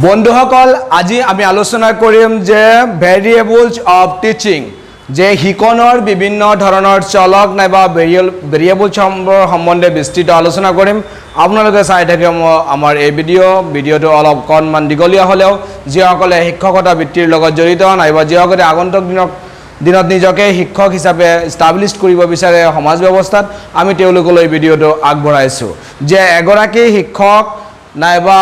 বন্ধুসকল আজি আমি আলোচনা কৰিম যে ভেৰিয়েবলছ অফ টিচিং যে শিকনৰ বিভিন্ন ধৰণৰ চলক নাইবা ভেৰিয়েবল সম্বন্ধে বিস্তৃত আলোচনা কৰিম আপোনালোকে চাই থাকে আমাৰ এই ভিডিঅ'টো অলপ কণমান দীঘলীয়া হ'লেও যিসকলে শিক্ষকতা বৃত্তিৰ লগত জড়িত নাইবা যিসকলে আগন্তুক দিনত নিজকে শিক্ষক হিচাপে এষ্টাব্লিছ কৰিব বিচাৰে সমাজ ব্যৱস্থাত আমি তেওঁলোকলৈ ভিডিঅ'টো আগবঢ়াইছোঁ যে এগৰাকী শিক্ষক নাইবা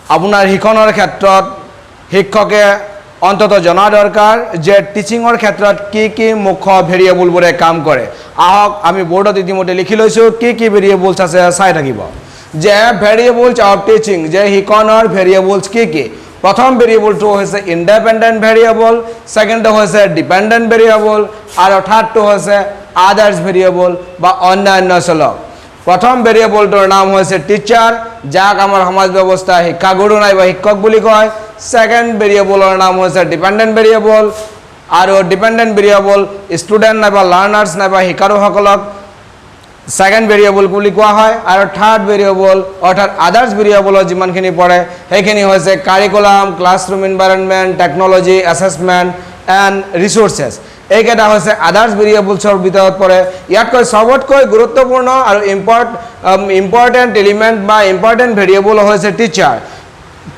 আপোনাৰ শিক্ষণৰ ক্ষেত্ৰত শিক্ষকে অন্তত জনা দৰকাৰ যে টিচিঙৰ ক্ষেত্ৰত কি মুখ্য ভেৰিয়েবলবোৰে কাম কৰে আহক আমি বোৰ্ডত ইতিমধ্যে লিখি লৈছোঁ কি ভেৰিয়েবলছ আছে চাই থাকিব যে ভেৰিয়েবলছ অফ টিচিং যে শিক্ষণৰ ভেৰিয়েবলছ কি প্ৰথম ভেৰিয়েবলটো হৈছে ইণ্ডিপেণ্ডেণ্ট ভেৰিয়েবল ছেকেণ্ডটো হৈছে ডিপেণ্ডেণ্ট ভেৰিয়েবল আৰু থাৰ্ডটো হৈছে আদাৰ্ছ ভেৰিয়েবল বা অন্যান্য চলক প্ৰথম ভেৰিয়েবলটোৰ নাম হৈছে টিচাৰ যাক আমাৰ সমাজ ব্যৱস্থা শিক্ষাগুৰু নাইবা শিক্ষক বুলি কয় সেকেন্ড ভেৰিয়েবলৰ নাম হৈছে ডিপেণ্ডেণ্ট ভেৰিয়েবল আৰু ডিপেণ্ডেণ্ট ভেৰিয়েবল ষ্টুডেণ্ট নাইবা লাৰ্নাৰ্ছ নাইবা শিক্ষাৰুসকলক সেকেন্ড ভেৰিয়েবল বুলি কোৱা হয় আৰু থাৰ্ড ভেৰিয়েবল অৰ্থাৎ আদাৰ্ছ ভেৰিয়েবলৰ যিমানখিনি পৰে সেইখিনি হৈছে curriculum classroom environment technology assessment and resources এইকেইটা হৈছে আদাৰ্ছ ভেৰিয়েবলছৰ ভিতৰত পৰে ইয়াতকৈ সবতকৈ গুৰুত্বপূৰ্ণ আৰু ইম্পৰ্টেণ্ট এলিমেণ্ট বা ইম্পৰ্টেণ্ট ভেৰিয়েবল হৈছে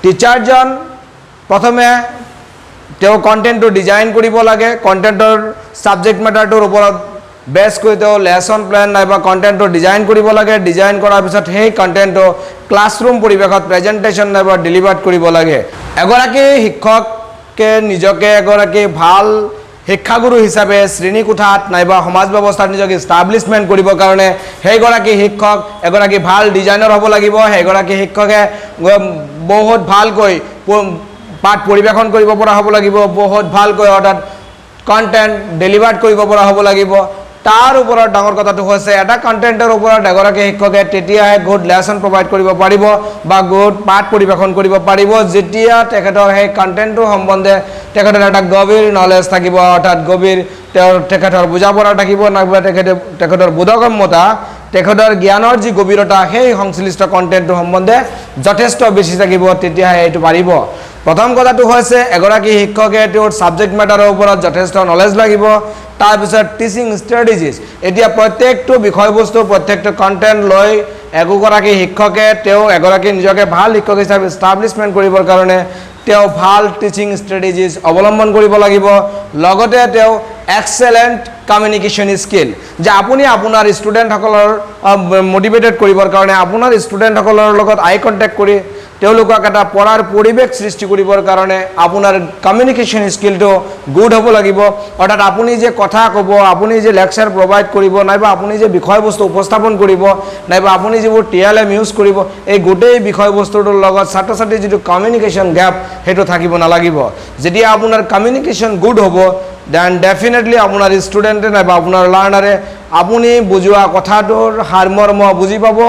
টিচাৰজন প্ৰথমে তেওঁ কণ্টেণ্টটো ডিজাইন কৰিব লাগে কণ্টেণ্টৰ ছাবজেক্ট মেটাৰটোৰ ওপৰত বেছ কৰি তেওঁ লেচন প্লেন নাইবা কণ্টেণ্টটো ডিজাইন কৰিব লাগে ডিজাইন কৰাৰ পিছত সেই কণ্টেণ্টটো ক্লাছৰুম পৰিৱেশত প্ৰেজেণ্টেশ্যন নাইবা ডেলিভাৰ কৰিব লাগে এগৰাকী শিক্ষকে নিজকে এগৰাকী ভাল শিক্ষাগুৰু হিচাপে শ্ৰেণীকোঠাত নাইবা সমাজ ব্যৱস্থাত নিজকে এষ্টাব্লিছমেণ্ট কৰিবৰ কাৰণে সেইগৰাকী শিক্ষক এগৰাকী ভাল ডিজাইনাৰ হ'ব লাগিব সেইগৰাকী শিক্ষকে বহুত ভালকৈ পাঠ পৰিৱেশন কৰিব পৰা হ'ব লাগিব বহুত ভালকৈ অৰ্থাৎ কণ্টেণ্ট ডেলিভাৰ কৰিব পৰা হ'ব লাগিব তাৰ ওপৰত ডাঙৰ কথাটো হৈছে এটা কণ্টেণ্টৰ ওপৰত এগৰাকী শিক্ষকে তেতিয়াহে গুড লেচন প্ৰভাইড কৰিব পাৰিব বা গুড পাঠ পৰিৱেশন কৰিব পাৰিব যেতিয়া তেখেতৰ সেই কণ্টেণ্টটো সম্বন্ধে তেখেতৰ এটা গভীৰ নলেজ থাকিব অৰ্থাৎ গভীৰ তেখেতৰ বুজা পৰা থাকিব নাইবা তেখেতৰ বোধগম্যতা তেখেতৰ জ্ঞানৰ যি গভীৰতা সেই সংশ্লিষ্ট কণ্টেণ্টটো সম্বন্ধে যথেষ্ট বেছি থাকিব তেতিয়াহে এইটো পাৰিব প্ৰথম কথাটো হৈছে এগৰাকী শিক্ষকে তেওঁৰ ছাবজেক্ট মেটাৰৰ ওপৰত যথেষ্ট নলেজ লাগিব তাৰপিছত টিচিং ষ্ট্ৰেটেজিজ এতিয়া প্ৰত্যেকটো বিষয়বস্তু প্ৰত্যেকটো কণ্টেণ্ট লৈ একোগৰাকী শিক্ষকে তেওঁ এগৰাকী নিজকে ভাল শিক্ষক হিচাপে এষ্টাব্লিছমেণ্ট কৰিবৰ কাৰণে তেওঁ ভাল টিচিং ষ্ট্ৰেটেজিজ অৱলম্বন কৰিব লাগিব লগতে তেওঁ এক্সেলেণ্ট কমিউনিকেশ্যন স্কিল যে আপুনি আপোনাৰ ষ্টুডেণ্টসকলৰ মটিভেটেড কৰিবৰ কাৰণে আপোনাৰ ষ্টুডেণ্টসকলৰ লগত আই কণ্টেক্ট কৰি তেওঁলোকক এটা পঢ়াৰ পৰিৱেশ সৃষ্টি কৰিবৰ কাৰণে আপোনাৰ কমিউনিকেশ্যন স্কিলটো গুড হ'ব লাগিব অৰ্থাৎ আপুনি যে কথা ক'ব আপুনি যে লেকচাৰ প্ৰভাইড কৰিব নাইবা আপুনি যে বিষয়বস্তু উপস্থাপন কৰিব নাইবা আপুনি যিবোৰ TLM ইউজ কৰিব এই গোটেই বিষয়বস্তুটোৰ লগত ছাত্ৰ ছাত্ৰীৰ যিটো কমিউনিকেশ্যন গেপ সেইটো থাকিব নালাগিব যেতিয়া আপোনাৰ কমিউনিকেশ্যন গুড হ'ব দেন ডেফিনেটলি আপোনাৰ ষ্টুডেণ্টে নাইবা আপোনাৰ লাৰ্ণাৰে আপুনি বুজোৱা কথাটোৰ সাৰমৰ্ম বুজি পাব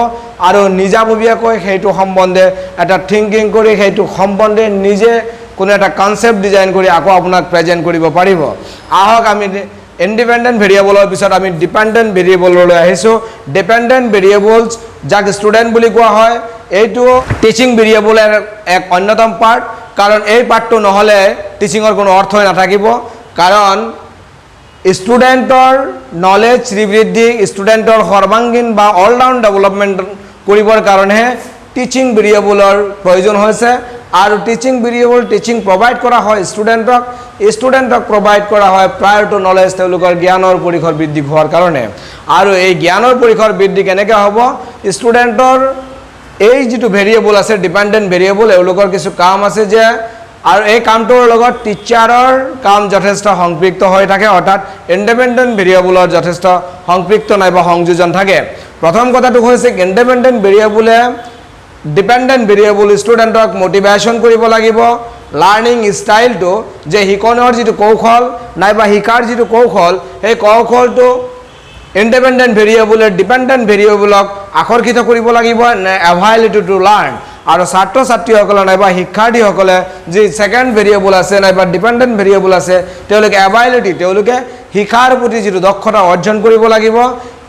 আৰু নিজাববীয়াকৈ সেইটো সম্বন্ধে এটা থিংকিং কৰি সেইটো সম্বন্ধে নিজে কোনো এটা কনচেপ্ট ডিজাইন কৰি আকৌ আপোনাক প্ৰেজেণ্ট কৰিব পাৰিব আহক আমি ইণ্ডিপেণ্ডেণ্ট ভেৰিয়েবলৰ পিছত আমি ডিপেণ্ডেণ্ট ভেৰিয়েবললৈ আহিছোঁ ডিপেণ্ডেণ্ট ভেৰিয়েবলছ যাক ষ্টুডেণ্ট বুলি কোৱা হয় এইটো টিচিং ভেৰিয়েবলৰ এক অন্যতম পাৰ্ট কাৰণ এই পাৰ্টটো নহ'লে টিচিঙৰ কোনো অৰ্থই নাথাকিব কাৰণ ষ্টুডেণ্টৰ নলেজ শ্ৰীবৃদ্ধি ষ্টুডেণ্টৰ সৰ্বাংগীন বা অলৰাউণ্ড ডেভেলপমেণ্ট কৰিবৰ কাৰণেহে টিচিং ভেৰিয়েবলৰ প্ৰয়োজন হৈছে আৰু টিচিং ভেৰিয়েবল টিচিং প্ৰভাইড কৰা হয় ষ্টুডেণ্টক প্ৰভাইড কৰা হয় প্ৰায়ৰ টু নলেজ তেওঁলোকৰ জ্ঞানৰ পৰিসৰ বৃদ্ধি হোৱাৰ কাৰণে আৰু এই জ্ঞানৰ পৰিসৰ বৃদ্ধি কেনেকৈ হ'ব ষ্টুডেণ্টৰ এই যিটো ভেৰিয়েবল আছে ডিপেণ্ডেণ্ট ভেৰিয়েবল এওঁলোকৰ কিছু কাম আছে যে আৰু এই কামটোৰ লগত টিচাৰৰ কাম যথেষ্ট সংপৃক্ত হৈ থাকে অৰ্থাৎ ইণ্ডিপেণ্ডেণ্ট ভেৰিয়েবলৰ যথেষ্ট সংপৃক্ত নাইবা সংযোজন থাকে প্ৰথম কথাটো হৈছে ইণ্ডিপেণ্ডেণ্ট ভেৰিয়েবলে ডিপেণ্ডেণ্ট ভেৰিয়েবল ষ্টুডেণ্টক মটিভেশ্যন কৰিব লাগিব লাৰ্ণিং ষ্টাইলটো যে শিকণৰ যিটো কৌশল নাইবা শিকাৰ যিটো কৌশল সেই কৌশলটো ইণ্ডিপেণ্ডেণ্ট ভেৰিয়েবলে ডিপেণ্ডেণ্ট ভেৰিয়েবলক আকৰ্ষিত কৰিব লাগিব এভাইলিটি টু লাৰ্ণ আৰু ছাত্ৰ ছাত্ৰীসকলে নাইবা শিক্ষাৰ্থীসকলে যি সেকেন্ড ভেৰিয়েবল আছে নাইবা ডিপেণ্ডেণ্ট ভেৰিয়েবল আছে তেওঁলোকে এভাইলিটি তেওঁলোকে শিক্ষাৰ প্ৰতি যিটো দক্ষতা অৰ্জন কৰিব লাগিব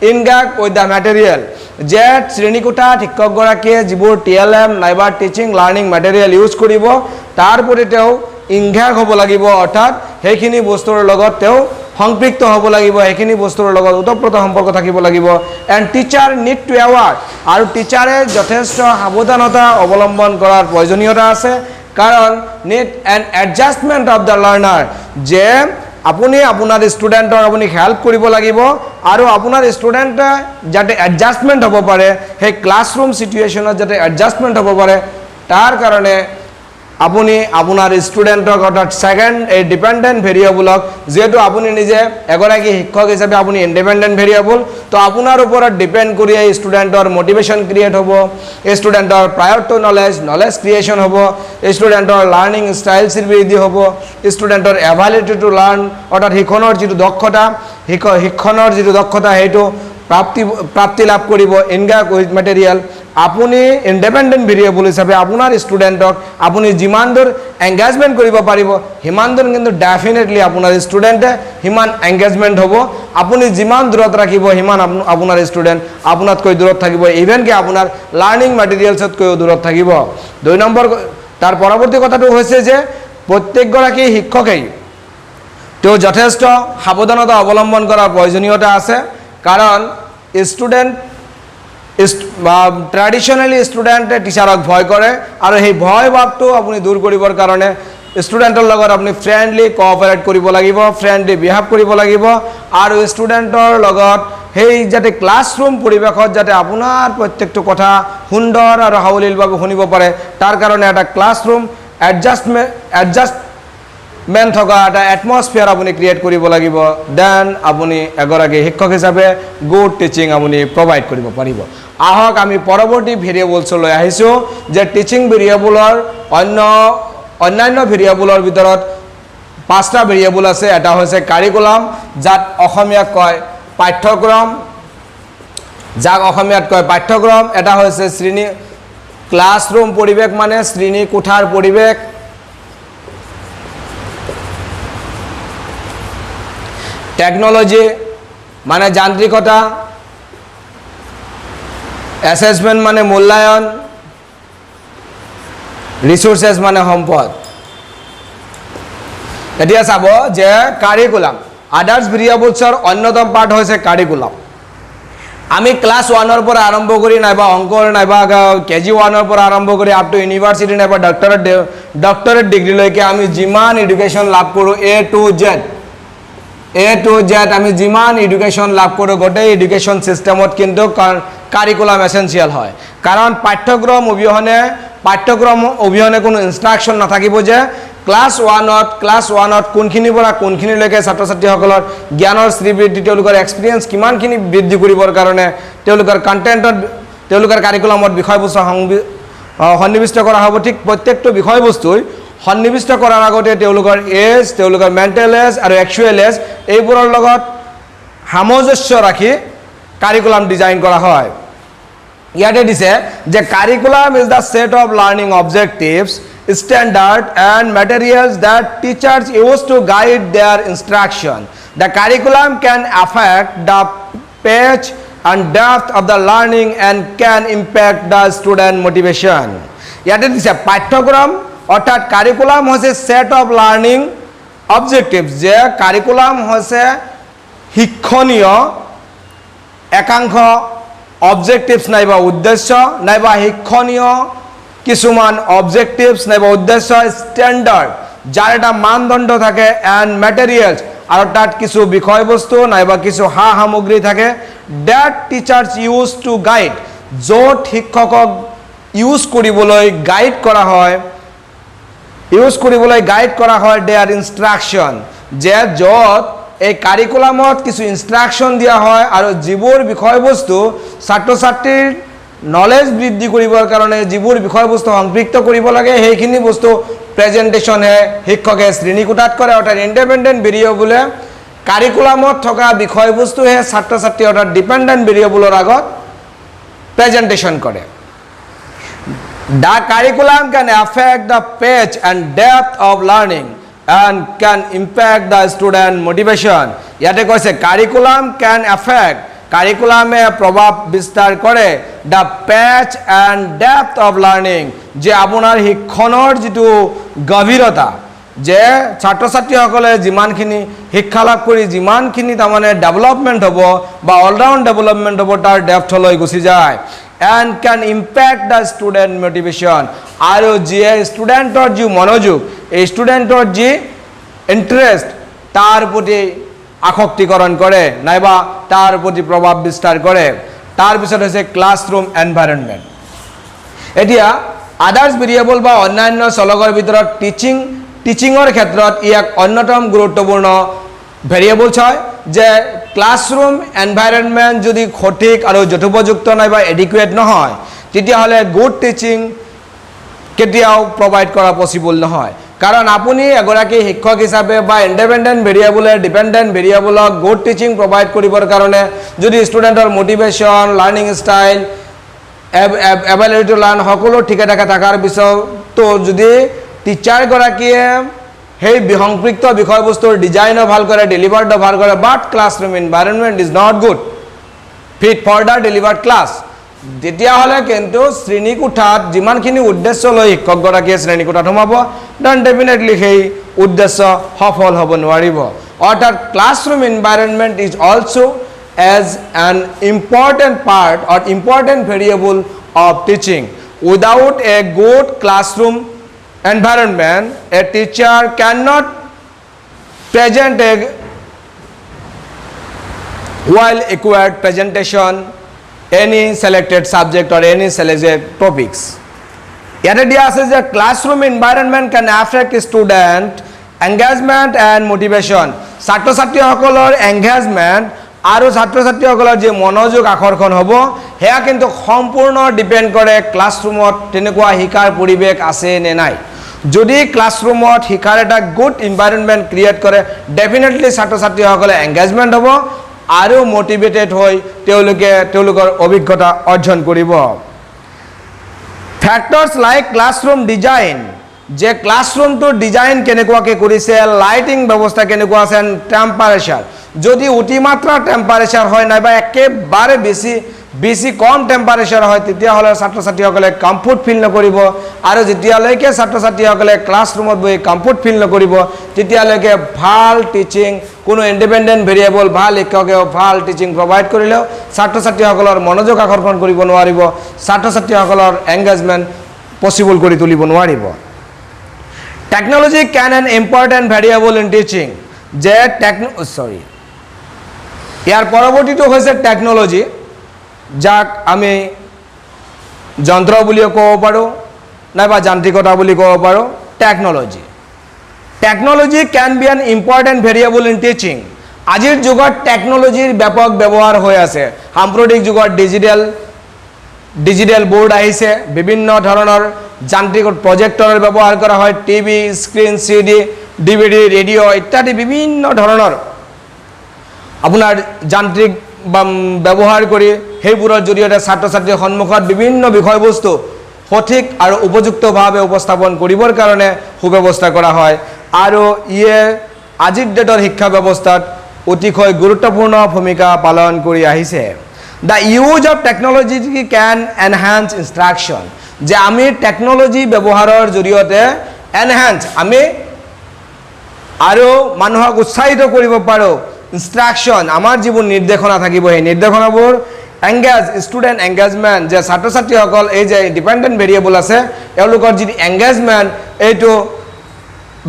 ইনগেক উইথ দ্য মেটেৰিয়েল যে শ্ৰেণীকোঠাত শিক্ষকগৰাকীয়ে যিবোৰ TLM নাইবা টিচিং লাৰ্ণিং মেটেৰিয়েল ইউজ কৰিব তাৰ প্ৰতি তেওঁ ইংঘাক হ'ব লাগিব, অৰ্থাৎ সেইখিনি বস্তুৰ লগত তেওঁ সংপৃক্ত হ'ব লাগিব, সেইখিনি বস্তুৰ লগত ওতঃপ্ৰোত সম্পৰ্ক থাকিব লাগিব। And teacher need two award, আৰু টিচাৰে যথেষ্ট সাৱধানতা অৱলম্বন কৰাৰ প্ৰয়োজনীয়তা আছে, কাৰণ need N adjustment of the learner, যে আপুনি আপোনাৰ ষ্টুডেণ্টক আপুনি হেল্প কৰিব লাগিব আৰু আপোনাৰ ষ্টুডেণ্টে যাতে এডজাষ্টমেণ্ট হ'ব পাৰে, সেই ক্লাছৰুম চিটুৱেশ্যনত যাতে এডজাষ্টমেণ্ট হ'ব পাৰে, তাৰ কাৰণে আপুনি আপোনাৰ ষ্টুডেণ্টক অৰ্থাৎ সেকেন্ড এই ডিপেণ্ডেণ্ট ভেৰিয়েবলক, যেহেতু আপুনি নিজে এগৰাকী শিক্ষক হিচাপে আপুনি ইণ্ডিপেণ্ডেণ্ট ভেৰিয়েবল, তো আপোনাৰ ওপৰত ডিপেণ্ড কৰি এই ষ্টুডেণ্টৰ মটিভেশ্যন ক্ৰিয়েট হ'ব, ষ্টুডেণ্টৰ প্ৰায়ৰ টু নলেজ ক্ৰিয়েশ্যন হ'ব, ষ্টুডেণ্টৰ লাৰ্ণিং ষ্টাইলছ বৃদ্ধি হ'ব, ষ্টুডেণ্টৰ এভাইলিটি টু লাৰ্ণ, অৰ্থাৎ শিক্ষণৰ যিটো দক্ষতা সেইটো প্ৰাপ্তি লাভ কৰিব ইনগাক উইথ মেটেৰিয়েল। আপুনি ইণ্ডিপেণ্ডেণ্ট ভেৰিয়েবল হিচাপে আপোনাৰ ষ্টুডেণ্টক আপুনি যিমান দূৰ এংগেজমেণ্ট কৰিব পাৰিব, সিমান দূৰ কিন্তু ডেফিনেটলি আপোনাৰ ষ্টুডেণ্টে সিমান এংগেজমেণ্ট হ'ব। আপুনি যিমান দূৰত ৰাখিব সিমান আপোনাৰ ষ্টুডেণ্ট আপোনাতকৈ দূৰত থাকিব, ইভেনকি আপোনাৰ লাৰ্ণিং মেটেৰিয়েলছতকৈও দূৰত থাকিব। 2 নম্বৰ, তাৰ পৰৱৰ্তী কথাটো হৈছে যে প্ৰত্যেকগৰাকী শিক্ষকেই তেওঁ যথেষ্ট সাৱধানতা অৱলম্বন কৰাৰ প্ৰয়োজনীয়তা আছে, কাৰণ ট্ৰেডিশ্যনেলি ষ্টুডেণ্টে টিচাৰক ভয় কৰে, আৰু সেই ভয় ভাৱটো আপুনি দূৰ কৰিবৰ কাৰণে ষ্টুডেণ্টৰ লগত আপুনি ফ্ৰেণ্ডলি কোঅপাৰেট কৰিব লাগিব, ফ্ৰেণ্ডলি বিহেভ কৰিব লাগিব, আৰু ষ্টুডেণ্টৰ লগত সেই যাতে ক্লাছৰুম পৰিৱেশত যাতে আপোনাৰ প্ৰত্যেকটো কথা সুন্দৰ আৰু সাৱলীলভাৱে শুনিব পাৰে, তাৰ কাৰণে এটা ক্লাছৰুম এডজাষ্টমেণ্ট থকা এটা এটমস্ফিয়াৰ আপুনি ক্ৰিয়েট কৰিব লাগিব, দেন আপুনি এগৰাকী শিক্ষক হিচাপে গুড টিচিং আপুনি প্ৰভাইড কৰিব পাৰিব। আহক আমি পৰৱৰ্তী ভেৰিয়েবলছলৈ আহিছোঁ, যে টিচিং ভেৰিয়েবলৰ অন্যান্য ভেৰিয়েবলৰ ভিতৰত 5টা ভেৰিয়েবল আছে। এটা হৈছে কাৰিকুলাম, যাক অসমীয়াত কয় পাঠ্যক্ৰম, এটা হৈছে ক্লাছৰুম পৰিৱেশ মানে শ্ৰেণী কোঠাৰ পৰিৱেশ, টেকন'লজি মানে যান্ত্ৰিকতা, এছেছমেণ্ট মানে মূল্যায়ন, ৰিচোৰ্চেছ মানে সম্পদ। এতিয়া চাব যে কাৰিকুলাম, আদাৰ্ছ ভেৰিয়েবলছৰ অন্যতম পাৰ্ট হৈছে কাৰিকুলাম। আমি ক্লাছ 1ৰ পৰা আৰম্ভ কৰি নাইবা অংকৰ নাইবা KG 1ৰ পৰা আৰম্ভ কৰি আপ টু ইউনিভাৰ্চিটি নাইবা ডক্টৰেট ডিগ্ৰীলৈকে আমি যিমান এডুকেশ্যন লাভ কৰোঁ, A to Z আমি যিমান এডুকেশ্যন লাভ কৰোঁ, গোটেই এডুকেশ্যন চিষ্টেমত কিন্তু কাৰিকুলাম এছেঞ্চিয়েল হয়, কাৰণ পাঠ্যক্ৰম অবিহনে কোনো ইনষ্ট্ৰাকশ্যন নাথাকিব যে ক্লাছ 1ত কোনখিনিৰ পৰা কোনখিনিলৈকে ছাত্ৰ ছাত্ৰীসকলৰ জ্ঞানৰ শ্ৰীবৃদ্ধি, তেওঁলোকৰ এক্সপিৰিয়েঞ্চ কিমানখিনি বৃদ্ধি কৰিবৰ কাৰণে তেওঁলোকৰ কণ্টেণ্টত, তেওঁলোকৰ কাৰিকুলামত বিষয়বস্তু সন্নিৱিষ্ট কৰা হ'ব। ঠিক প্ৰত্যেকটো বিষয়বস্তুই সন্নিৱিষ্ট কৰাৰ আগতে তেওঁলোকৰ এজ, তেওঁলোকৰ মেণ্টেল এজ আৰু একচুৱেল এজ এইবোৰৰ লগত সামঞ্জস্য ৰাখি কাৰিকুলাম ডিজাইন কৰা হয়। ইয়াতে দিছে যে curriculum is the set of learning objectives, standard and materials that teachers use to guide their instruction. The curriculum can affect the pace and depth of the learning and can impact the student motivation. ইয়াতে দিছে পাঠ্যক্ৰম অৰ্থাৎ curriculum হৈছে set of learning objectives, যে curriculum হৈছে শিক্ষণীয় একাংশ objectives নাইবা উদ্দেশ্য নাইবা শিক্ষণীয় কিছুমান অবজেক্টিভছ নাইবা উদ্দেশ্য, ষ্টেণ্ডাৰ্ড যাৰ এটা মানদণ্ড থাকে, এণ্ড মেটেৰিয়েলছ আৰু তাত কিছু বিষয়বস্তু নাইবা কিছু সা সামগ্ৰী থাকে, that teachers use to guide, য'ত শিক্ষকক ইউজ কৰিবলৈ গাইড কৰা হয় দেয়াৰ ইনষ্ট্ৰাকশ্যন, যে য'ত এই কাৰিকুলামত কিছু ইনষ্ট্ৰাকশ্যন দিয়া হয় আৰু যিবোৰ বিষয়বস্তু ছাত্ৰ ছাত্ৰীৰ নলেজ বৃদ্ধি কৰিবৰ কাৰণে যিবোৰ বিষয়বস্তু সংপৃক্ত কৰিব লাগে, সেইখিনি বস্তু প্ৰেজেণ্টেশ্যনহে শিক্ষকে শ্ৰেণীকোঠাত কৰে, অৰ্থাৎ ইণ্ডিপেণ্ডেণ্ট ভেৰিয়েবলে কাৰিকুলামত থকা বিষয়বস্তুহে ছাত্ৰ ছাত্ৰী অৰ্থাৎ ডিপেণ্ডেণ্ট ভেৰিয়েবলৰ আগত প্ৰেজেণ্টেশ্যন কৰে। The curriculum can affect the pace and depth of learning and can impact the student motivation. ইয়াতে কৈছে কাৰিকুলাম can affect কাৰিকুলামে প্ৰভাৱ বিস্তাৰ কৰে the pace and depth of learning যে আপোনাৰ শিক্ষণৰ যিটো গভীৰতা যে ছাত্ৰ ছাত্ৰীসকলে যিমানখিনি শিক্ষা লাভ কৰি যিমানখিনি তাৰমানে ডেভেলপমেণ্ট হ'ব বা অলৰাউণ্ড ডেভেলপমেণ্ট হ'ব তাৰ ডেপথলৈ গুচি যায় and can impact the student motivation আৰু যিয়ে ষ্টুডেণ্টৰ যি মনোযোগ এই ষ্টুডেণ্টৰ যি ইণ্টাৰেষ্ট তাৰ প্ৰতি আসক্তিকৰণ কৰে নাইবা তাৰ প্ৰতি প্ৰভাৱ বিস্তাৰ কৰে তাৰপিছত হৈছে ক্লাছৰুম এনভাইৰনমেণ্ট এতিয়া আদাৰ্ছ ভেৰিয়েবল বা অন্যান্য চলকৰ ভিতৰত টিচিঙৰ ক্ষেত্ৰত ই এক অন্যতম গুৰুত্বপূৰ্ণ ভেৰিয়েবলছ হয় যে ক্লাছৰুম এনভাইৰনমেণ্ট যদি সঠিক আৰু যথোপযুক্ত নাইবা এডিকুৱেট নহয় তেতিয়াহ'লে গুড টিচিং কেতিয়াও প্ৰভাইড কৰা পচিবল নহয় কাৰণ আপুনি এগৰাকী শিক্ষক হিচাপে বা ইণ্ডিপেণ্ডেণ্ট ভেৰিয়েবলে ডিপেণ্ডেণ্ট ভেৰিয়েবলক গুড টিচিং প্ৰভাইড কৰিবৰ কাৰণে যদি ষ্টুডেণ্টৰ motivation learning style ability to learn সকলো ঠিকে ঠাকে থকাৰ পিছতো যদি টিচাৰগৰাকীয়ে সেই বিসংপৃক্ত বিষয়বস্তুৰ ডিজাইনো ভাল কৰে ডেলিভাৰ্ডো ভাল কৰে but classroom environment is not good fit for the delivered class তেতিয়াহ'লে কিন্তু শ্ৰেণীকোঠাত যিমানখিনি উদ্দেশ্য লৈ শিক্ষকগৰাকীয়ে শ্ৰেণীকোঠাত সোমাব দেন ডেফিনেটলি সেই উদ্দেশ্য সফল হ'ব নোৱাৰিব অৰ্থাৎ classroom environment is also' as an important part or important variable of teaching without a good classroom environment a teacher cannot present a well equipped presentation any selected subject or any selected topics yet dia says that classroom environment can affect student engagement and motivation ছাত্ৰ ছাত্ৰীসকলৰ engagement আৰু ছাত্ৰ ছাত্ৰীসকলৰ যে মনোযোগ আকৰ্ষণ হ'ব হেয়া কিন্তু সম্পূৰ্ণ ডিপেন্ড কৰে ক্লাছৰুমত তেনেকুৱা শিকাৰ পৰিৱেশ আছে নে নাই যদি ক্লাছৰুমত শিকাৰ এটা গুড এনভাইৰনমেণ্ট ক্ৰিয়েট কৰে ডেফিনেটলি ছাত্ৰ ছাত্ৰীসকলে এংগেজমেণ্ট হ'ব আৰু মোটিভেটেড হৈ তেওঁলোকৰ অভিজ্ঞতা অৰ্জন কৰিব ফেক্টৰ্ছ লাইক ক্লাছৰুম ডিজাইন যে ক্লাছৰুমটোৰ ডিজাইন কেনেকুৱাকৈ কৰিছে লাইটিং ব্যৱস্থা কেনেকুৱা আছে টেম্পাৰেচাৰ যদি অতিমাত্ৰা টেম্পাৰেচাৰ হয় নাইবা একেবাৰে বেছি কম টেম্পাৰেচাৰ হয় তেতিয়াহ'লে ছাত্ৰ ছাত্ৰীসকলে কমফৰ্ট ফিল নকৰিব আৰু যেতিয়ালৈকে ছাত্ৰ ছাত্ৰীসকলে ক্লাছৰুমত বহি কমফৰ্ট ফিল নকৰিব তেতিয়ালৈকে ভাল টিচিং কোনো ইণ্ডিপেণ্ডেণ্ট ভেৰিয়েবল ভাল শিক্ষকেও ভাল টিচিং প্ৰভাইড কৰিলেও ছাত্ৰ ছাত্ৰীসকলৰ মনোযোগ আকৰ্ষণ কৰিব নোৱাৰিব ছাত্ৰ ছাত্ৰীসকলৰ এংগেজমেণ্ট পচিবল কৰি তুলিব নোৱাৰিব technology can an important variable in teaching যে ইয়াৰ পৰৱৰ্তীটো হৈছে টেকন'লজি যাক আমি যন্ত্ৰ বুলিও ক'ব পাৰোঁ নাইবা যান্ত্ৰিকতা বুলি ক'ব পাৰোঁ technology can be an important variable in teaching আজিৰ যুগত টেকন'লজিৰ ব্যাপক ব্যৱহাৰ হৈ আছে সাম্প্ৰতিক যুগত ডিজিটেল বোৰ্ড আহিছে বিভিন্ন ধৰণৰ যান্ত্ৰিক প্ৰজেক্টৰৰ ব্যৱহাৰ কৰা হয় TV screen CD DVD radio' ইত্যাদি বিভিন্ন ধৰণৰ আপোনাৰ যান্ত্ৰিক ব্যৱহাৰ কৰি সেইবোৰৰ জৰিয়তে ছাত্ৰ ছাত্ৰীৰ সন্মুখত বিভিন্ন বিষয়বস্তু সঠিক আৰু উপযুক্তভাৱে উপস্থাপন কৰিবৰ কাৰণে সুব্যৱস্থা কৰা হয় আৰু ইয়ে আজিৰ ডেটৰ শিক্ষা ব্যৱস্থাত অতিশয় গুৰুত্বপূৰ্ণ ভূমিকা পালন কৰি আহিছে the use of technology can enhance instruction যে আমি টেকন'লজি ব্যৱহাৰৰ জৰিয়তে এনহেন্স আমি আৰু মানুহক উৎসাহিত কৰিব পাৰোঁ ইনষ্ট্ৰাকশ্যন আমাৰ যিবোৰ নিৰ্দেশনা থাকিব সেই নিৰ্দেশনাবোৰ ষ্টুডেণ্ট এংগেজমেণ্ট যে ছাত্ৰ ছাত্ৰীসকল এই যে ডিপেণ্ডেণ্ট ভেৰিয়েবল আছে এওঁলোকৰ যি এংগেজমেণ্ট এইটো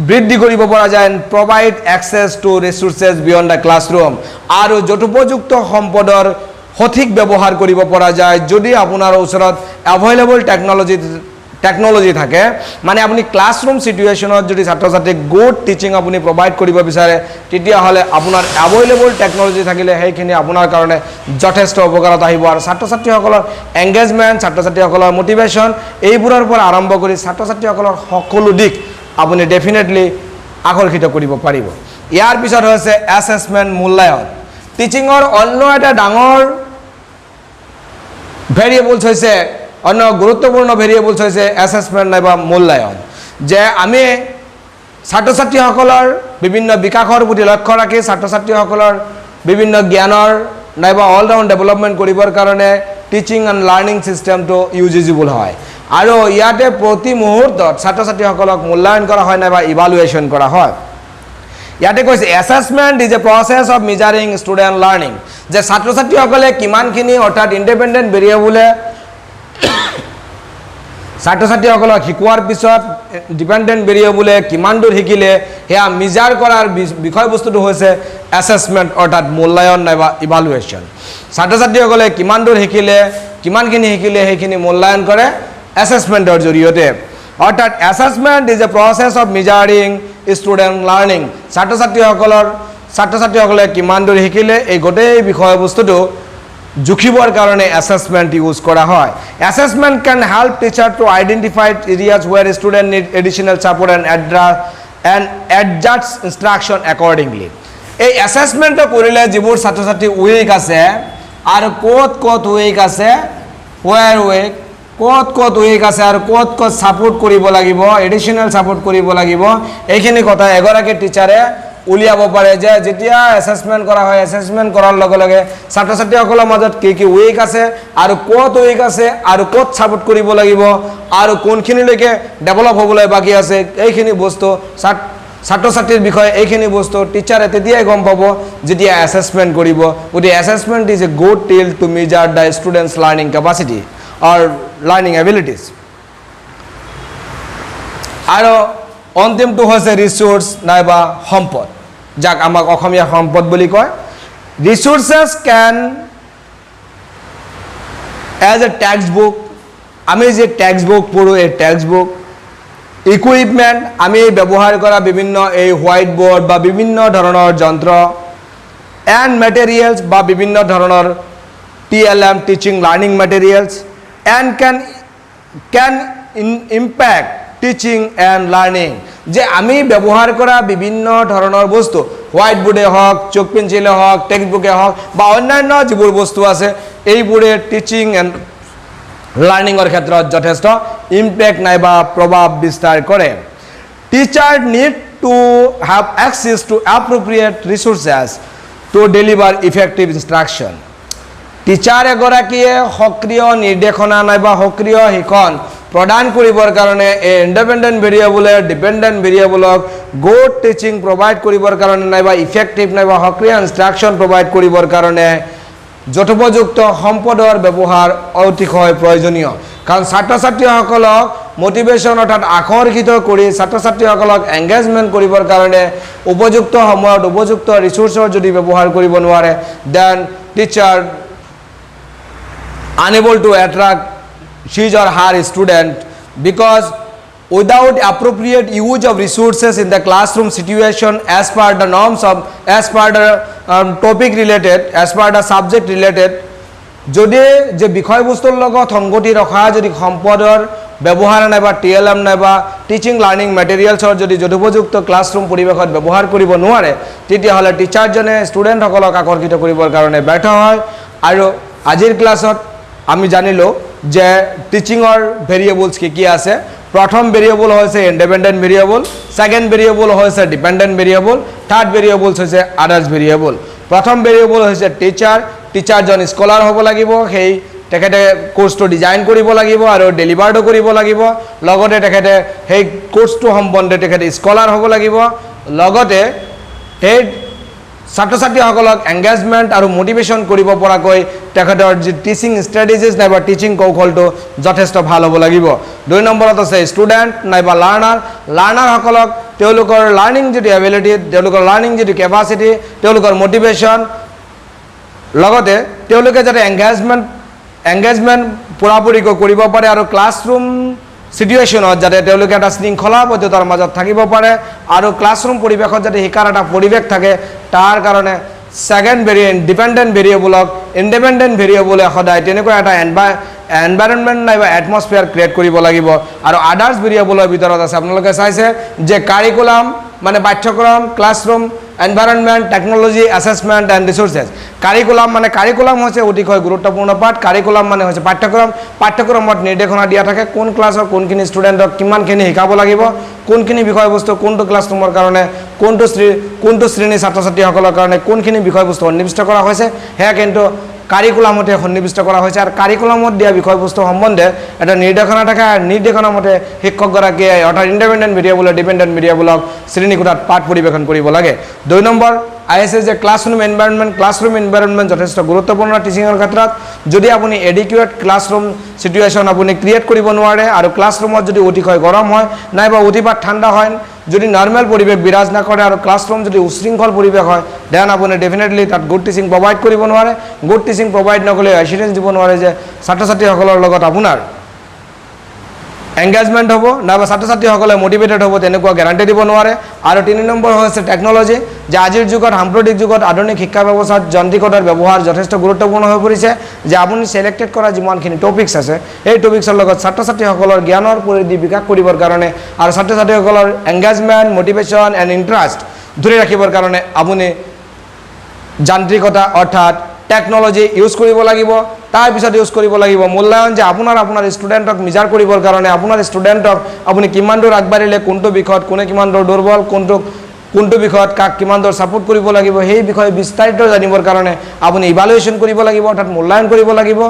বৃদ্ধি কৰিব পৰা যায় provide access to resources beyond the classroom আৰু যথোপযুক্ত সম্পদৰ সঠিক ব্যৱহাৰ কৰিব পৰা যায় যদি আপোনাৰ ওচৰত এভেইলেবল টেকন'লজি থাকে মানে আপুনি ক্লাছৰুম চিটুৱেশ্যনত যদি ছাত্ৰ ছাত্ৰীক গুড টিচিং আপুনি প্ৰভাইড কৰিব বিচাৰে তেতিয়াহ'লে আপোনাৰ এভেইলেবল টেকন'লজি থাকিলে সেইখিনি আপোনাৰ কাৰণে যথেষ্ট উপকাৰত আহিব আৰু ছাত্ৰ ছাত্ৰীসকলৰ এংগেজমেণ্ট ছাত্ৰ ছাত্ৰীসকলৰ মটিভেশ্যন এইবোৰৰ পৰা আৰম্ভ কৰি ছাত্ৰ ছাত্ৰীসকলৰ সকলো দিশ আপুনি ডেফিনেটলি আকৰ্ষিত কৰিব পাৰিব ইয়াৰ পিছত হৈছে এছেছমেণ্ট মূল্যায়ন টিচিঙৰ অন্য এটা ডাঙৰ ভেৰিয়েবলছ হৈছে অন্য গুৰুত্বপূৰ্ণ ভেৰিয়েবলছ হৈছে এছেছমেণ্ট নাইবা মূল্যায়ন যে আমি ছাত্ৰ ছাত্ৰীসকলৰ বিভিন্ন বিকাশৰ প্ৰতি লক্ষ্য ৰাখি ছাত্ৰ ছাত্ৰীসকলৰ বিভিন্ন জ্ঞানৰ নাইবা অল ৰাউণ্ড ডেভেলপমেণ্ট কৰিবৰ কাৰণে টিচিং এণ্ড লাৰ্ণিং চিষ্টেমটো ইউজিবল হয় আৰু ইয়াতে প্ৰতি মুহূৰ্তত ছাত্ৰ ছাত্ৰীসকলক মূল্যায়ন কৰা হয় নাইবা ইভালুৱেশ্যন কৰা হয় ইয়াতে কৈছে assessment is a process of measuring student learning যে ছাত্ৰ ছাত্ৰীসকলে কিমানখিনি অৰ্থাৎ ইণ্ডিপেণ্ডেণ্ট ভেৰিয়েবলে ছাত্ৰ ছাত্ৰীসকলক শিকোৱাৰ পিছত ডিপেণ্ডেণ্ট ভেৰিয়েবলে কিমান দূৰ শিকিলে সেয়া মেজাৰ কৰাৰ বিষয়বস্তুটো হৈছে এছেছমেণ্ট অৰ্থাৎ মূল্যায়ন নাইবা ইভালুৱেশ্যন ছাত্ৰ ছাত্ৰীসকলে কিমান দূৰ শিকিলে কিমানখিনি শিকিলে সেইখিনি মূল্যায়ন কৰে এছেছমেণ্টৰ জৰিয়তে অৰ্থাৎ assessment is a process of measuring student learning ছাত্ৰ ছাত্ৰীসকলে কিমান দূৰ শিকিলে এই গোটেই বিষয়বস্তুটো জুখিবৰ কাৰণে এছেছমেণ্ট ইউজ কৰা হয় assessment can help teacher to identify areas where student need additional support and adjust instruction accordingly এই এছেছমেণ্টটো কৰিলে যিবোৰ ছাত্ৰ ছাত্ৰী উইক আছে আৰু ক'ত উইক আছে ৱেৰ উইক ক'ত উইক আছে আৰু ক'ত ছাপোৰ্ট কৰিব লাগিব এডিশ্যনেল ছাপোৰ্ট কৰিব লাগিব এইখিনি কথা এগৰাকী টিচাৰে উলিয়াব পাৰে যে যেতিয়া এছেছমেণ্ট কৰা হয় এছেছমেণ্ট কৰাৰ লগে লগে ছাত্ৰ ছাত্ৰীসকলৰ মাজত কি উইক আছে আৰু ক'ত উইক আছে আৰু ক'ত ছাপোৰ্ট কৰিব লাগিব আৰু কোনখিনিলৈকে ডেভেলপ হ'বলৈ বাকী আছে এইখিনি বস্তু ছাত্ৰ ছাত্ৰীৰ বিষয়ে এইখিনি বস্তু টিচাৰে তেতিয়াই গম পাব যেতিয়া এছেছমেণ্ট কৰিব গতিকে assessment is a good tool to measure the students learning capacity or learning abilities আৰু অন্তিমটো হৈছে ৰিচোৰ্চ নাইবা সম্পদ যাক আমাক অসমীয়া সম্পদ বুলি কয় resources can as a textbook আমি যে টেক্সট বুক পঢ়োঁ এই টেক্সট বুক ইকুইপমেণ্ট আমি ব্যৱহাৰ কৰা বিভিন্ন এই হোৱাইট বৰ্ড বা বিভিন্ন ধৰণৰ যন্ত্ৰ এণ্ড মেটেৰিয়েলছ বা বিভিন্ন ধৰণৰ TLM teaching learning materials and can impact teaching and learning যে আমি ব্যৱহাৰ কৰা বিভিন্ন ধৰণৰ বস্তু হোৱাইট বোৰ্ডে হওক চক পেঞ্চিলে হওক টেক্সট বুকে হওক বা অন্যান্য যিবোৰ বস্তু আছে এইবোৰে টিচিং এণ্ড লাৰ্ণিঙৰ ক্ষেত্ৰত যথেষ্ট ইম্পেক্ট নাইবা প্ৰভাৱ বিস্তাৰ কৰে teacher need to have access to appropriate resources to deliver effective instruction teacher এগৰাকীয়ে সক্ৰিয় নিৰ্দেশনা নাইবা সক্ৰিয় শিক্ষণ প্ৰদান কৰিবৰ কাৰণে এই ইণ্ডিপেণ্ডেণ্ট ভেৰিয়েবলে ডিপেণ্ডেণ্ট ভেৰিয়েবলক গুড টিচিং প্ৰভাইড কৰিবৰ কাৰণে নাইবা ইফেক্টিভ নাইবা সক্ৰিয় ইনষ্ট্ৰাকশ্যন প্ৰভাইড কৰিবৰ কাৰণে যথোপযুক্ত সম্পদৰ ব্যৱহাৰ অতিশয় প্ৰয়োজনীয় কাৰণ ছাত্ৰ ছাত্ৰীসকলক মটিভেশ্যন অৰ্থাৎ আকৰ্ষিত কৰি ছাত্ৰ ছাত্ৰীসকলক এংগেজমেণ্ট কৰিবৰ কাৰণে উপযুক্ত সময়ত উপযুক্ত ৰিচোৰ্চৰ যদি ব্যৱহাৰ কৰিব নোৱাৰে then teacher unable to attract his or her student because without appropriate use of resources in the classroom situation as per the norms of as per the topic related as per the subject related যদি যে বিষয়বস্তুৰ লগত সংগতি ৰখা যদি সম্পদৰ ব্যৱহাৰ নাইবা TLM নাইবা টিচিং লাৰ্ণিং মেটেৰিয়েলছৰ যদি যথোপযুক্ত ক্লাছৰুম পৰিৱেশত ব্যৱহাৰ কৰিব নোৱাৰে তেতিয়াহ'লে টিচাৰজনে ষ্টুডেণ্টসকলক আকৰ্ষিত কৰিবৰ কাৰণে ব্যৰ্থ হয় আৰু আজিৰ ক্লাছত আমি জানিলোঁ যে টিচিঙৰ ভেৰিয়েবলছ কি আছে প্ৰথম ভেৰিয়েবল হৈছে ইণ্ডিপেণ্ডেণ্ট ভেৰিয়েবল ছেকেণ্ড ভেৰিয়েবল হৈছে ডিপেণ্ডেণ্ট ভেৰিয়েবল থাৰ্ড ভেৰিয়েবলছ হৈছে আদাৰ্ছ ভেৰিয়েবল প্ৰথম ভেৰিয়েবল হৈছে টিচাৰজন স্কলাৰ হ'ব লাগিব সেই তেখেতে কোৰ্চটো ডিজাইন কৰিব লাগিব আৰু ডেলিভাৰটো কৰিব লাগিব লগতে তেখেতে সেই কোৰ্চটো সম্বন্ধে তেখেতে স্কলাৰ হ'ব লাগিব লগতে সেই ছাত্ৰ ছাত্ৰীসকলক এংগেজমেণ্ট আৰু মটিভেশ্যন কৰিব পৰাকৈ তেখেতৰ যি টিচিং ষ্ট্ৰেটেজিজ নাইবা টিচিং কৌশলটো যথেষ্ট ভাল হ'ব লাগিব 2 নম্বৰত আছে ষ্টুডেণ্ট নাইবা লাৰ্ণাৰসকলক তেওঁলোকৰ লাৰ্ণিং যিটো এবিলিটি তেওঁলোকৰ লাৰ্ণিং যিটো কেপাচিটি তেওঁলোকৰ মটিভেশ্যন লগতে তেওঁলোকে যাতে এংগেজমেণ্ট পূৰাপূৰিকৈ কৰিব পাৰে আৰু ক্লাছৰুম সিচুৱেশ্যনত যাতে তেওঁলোকে এটা শৃংখলাবদ্ধতাৰ মাজত থাকিব পাৰে আৰু ক্লাছৰুম পৰিৱেশত যাতে শিকাৰ এটা পৰিৱেশ থাকে তাৰ কাৰণে সেকেন্ড ভেৰিয়েবল ডিপেণ্ডেণ্ট ভেৰিয়েবলক ইণ্ডিপেণ্ডেণ্ট ভেৰিয়েবলে সদায় তেনেকুৱা এটা এনভাইৰনমেণ্ট নাইবা এটমস্ফিয়াৰ ক্ৰিয়েট কৰিব লাগিব আৰু আদাৰ্ছ ভেৰিয়েবলৰ ভিতৰত আছে আপোনালোকে চাইছে যে কাৰিকুলাম মানে পাঠ্যক্ৰম classroom environment technology assessment and resources curriculum হৈছে অতিশয় গুৰুত্বপূৰ্ণ পাঠ কাৰিকুলাম মানে হৈছে পাঠ্যক্ৰমত নিৰ্দেশনা দিয়া থাকে কোন ক্লাছৰ কোনখিনি ষ্টুডেণ্টক কিমানখিনি শিকাব লাগিব কোনখিনি বিষয়বস্তু কোনটো ক্লাছৰুমৰ কাৰণে কোনটো শ্ৰেণীৰ ছাত্ৰ ছাত্ৰীসকলৰ কাৰণে কোনখিনি বিষয়বস্তু সন্নিৱিষ্ট কৰা হৈছে সেয়া কিন্তু কাৰিকুলামতে সন্নিৱিষ্ট কৰা হৈছে আৰু কাৰিকুলামত দিয়া বিষয়বস্তু সম্বন্ধে এটা নিৰ্দেশনা থাকে আৰু নিৰ্দেশনা মতে শিক্ষকগৰাকীয়ে অৰ্থাৎ ইণ্ডিপেণ্ডেণ্ট ভেৰিয়েবল ডিপেণ্ডেণ্ট ভেৰিয়েবলক শ্ৰেণীকোঠাত পাঠ পৰিৱেশন কৰিব লাগে 2 নম্বৰ আহিছে যে ক্লাছৰুম এনভাইৰনমেণ্ট যথেষ্ট গুৰুত্বপূৰ্ণ টিচিঙৰ ক্ষেত্ৰত যদি আপুনি এডিকুৱেট ক্লাছৰুম সিচুৱেশ্যন আপুনি ক্ৰিয়েট কৰিব নোৱাৰে আৰু ক্লাছৰুমত যদি অতিশয় গৰম হয় নাইবা অতিপাত ঠাণ্ডা হয় যদি নৰ্মেল পৰিৱেশ বিৰাজ নকৰে আৰু ক্লাছৰুম যদি উশৃংখল পৰিৱেশ হয় দেন আপুনি ডেফিনেটলি তাত গুড টিচিং প্ৰভাইড কৰিব নোৱাৰে গুড টিচিং প্ৰভাইড নকৰিলে এচিডেন্স দিব নোৱাৰে যে ছাত্ৰ ছাত্ৰীসকলৰ লগত আপোনাৰ এংগেজমেণ্ট হ'ব নাইবা ছাত্ৰ ছাত্ৰীসকলে মোটিভেটেড হ'ব তেনেকুৱা গ্যাৰাণ্টি দিব নোৱাৰে আৰু 3 নম্বৰ হৈছে টেকন'লজি যে আজিৰ যুগত সাম্প্ৰতিক যুগত আধুনিক শিক্ষা ব্যৱস্থাত যান্ত্ৰিকতাৰ ব্যৱহাৰ যথেষ্ট গুৰুত্বপূৰ্ণ হৈ পৰিছে যে আপুনি সিলেক্টেড কৰা যিমানখিনি টপিকছ আছে এই টপিকছৰ লগত ছাত্ৰ ছাত্ৰীসকলৰ জ্ঞানৰ পৰিধি বিকাশ কৰিবৰ কাৰণে আৰু ছাত্ৰ ছাত্ৰীসকলৰ এংগেজমেণ্ট মোটিভেশ্যন এণ্ড ইণ্টাৰেষ্ট ধৰি ৰাখিবৰ কাৰণে আপুনি যান্ত্ৰিকতা অৰ্থাৎ টেকন'লজি ইউজ কৰিব লাগিব তাৰ পিছত ইউজ কৰিব লাগিব মূল্যায়ন যে আপোনাৰ ষ্টুডেণ্টক মিজাৰ কৰিবৰ কাৰণে আপোনাৰ ষ্টুডেণ্টক আপুনি কিমান দূৰ আগবাঢ়িলে কোনটো বিষয়ত কোনে কিমান দূৰ দুৰ্বল কোনটো বিষয়ত কাক কিমান দূৰ সাপোৰ্ট কৰিব লাগিব সেই বিষয়ে বিস্তাৰিত জানিবৰ কাৰণে আপুনি ইভালুৱেশ্যন কৰিব লাগিব অৰ্থাৎ মূল্যায়ন কৰিব লাগিব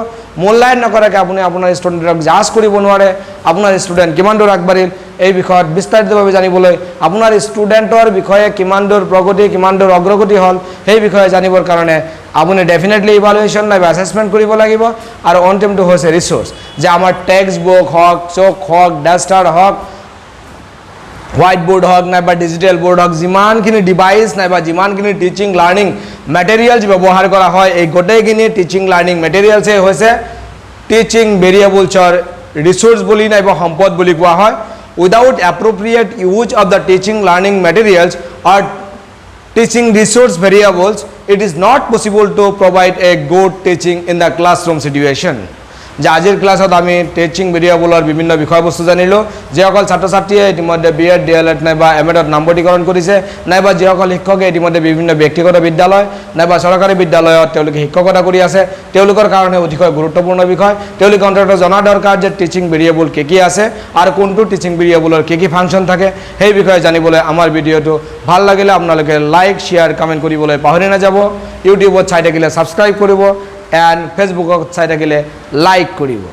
মূল্যায়ন নকৰাকৈ আপুনি আপোনাৰ ষ্টুডেণ্টক জাজ কৰিব নোৱাৰে আপোনাৰ ষ্টুডেণ্ট কিমান দূৰ আগবাঢ়িল এই বিষয়ত বিস্তাৰিতভাৱে জানিবলৈ আপোনাৰ ষ্টুডেণ্টৰ বিষয়ে কিমান দূৰ প্ৰগতি কিমান দূৰ অগ্ৰগতি হ'ল সেই বিষয়ে জানিবৰ কাৰণে আপুনি ডেফিনেটলি ইভালুৱেশ্যন নাইবা এছেছমেণ্ট কৰিব লাগিব আৰু অন্তিমটো হৈছে ৰিচোৰ্চ যে আমাৰ টেক্সট বুক হওক চক হওক ডাষ্টাৰ হওক হোৱাইট বোৰ্ড হওক নাইবা ডিজিটেল বোৰ্ড হওক যিমানখিনি ডিভাইচ নাইবা যিমানখিনি টিচিং লাৰ্ণিং মেটেৰিয়েলছ ব্যৱহাৰ কৰা হয় এই গোটেইখিনি টিচিং লাৰ্ণিং মেটেৰিয়েলছে হৈছে টিচিং ভেৰিয়েবলছৰ ৰিচোৰ্চ বুলি নাইবা সম্পদ বুলি কোৱা হয় without appropriate use of the teaching learning materials or teaching resource variables it is not possible to provide a good teaching in the classroom situation যে আজিৰ ক্লাছত আমি টিচিং ভেৰিয়েবলৰ বিভিন্ন বিষয়বস্তু জানিলোঁ যিসকল ছাত্ৰ ছাত্ৰীয়ে ইতিমধ্যে বিএড ডিএলএড নাইবা এমএডত নামভৰ্তিকৰণ কৰিছে নাইবা যিসকল শিক্ষকে ইতিমধ্যে বিভিন্ন ব্যক্তিগত বিদ্যালয় নাইবা চৰকাৰী বিদ্যালয়ত তেওঁলোকে শিক্ষকতা কৰি আছে তেওঁলোকৰ কাৰণে অতিশয় গুৰুত্বপূৰ্ণ বিষয় তেওঁলোকে অন্ততঃ জনা দৰকাৰ যে টিচিং ভেৰিয়েবল কি আছে আৰু কোনটো টিচিং ভেৰিয়েবলৰ কি ফাংচন থাকে সেই বিষয়ে জানিবলৈ আমাৰ ভিডিঅ'টো ভাল লাগিলে আপোনালোকে লাইক শ্বেয়াৰ কমেণ্ট কৰিবলৈ পাহৰি নাযাব ইউটিউবত চাই থাকিলে ছাবস্ক্ৰাইব কৰিব এণ্ড ফেচবুকত চাই থাকিলে লাইক কৰিব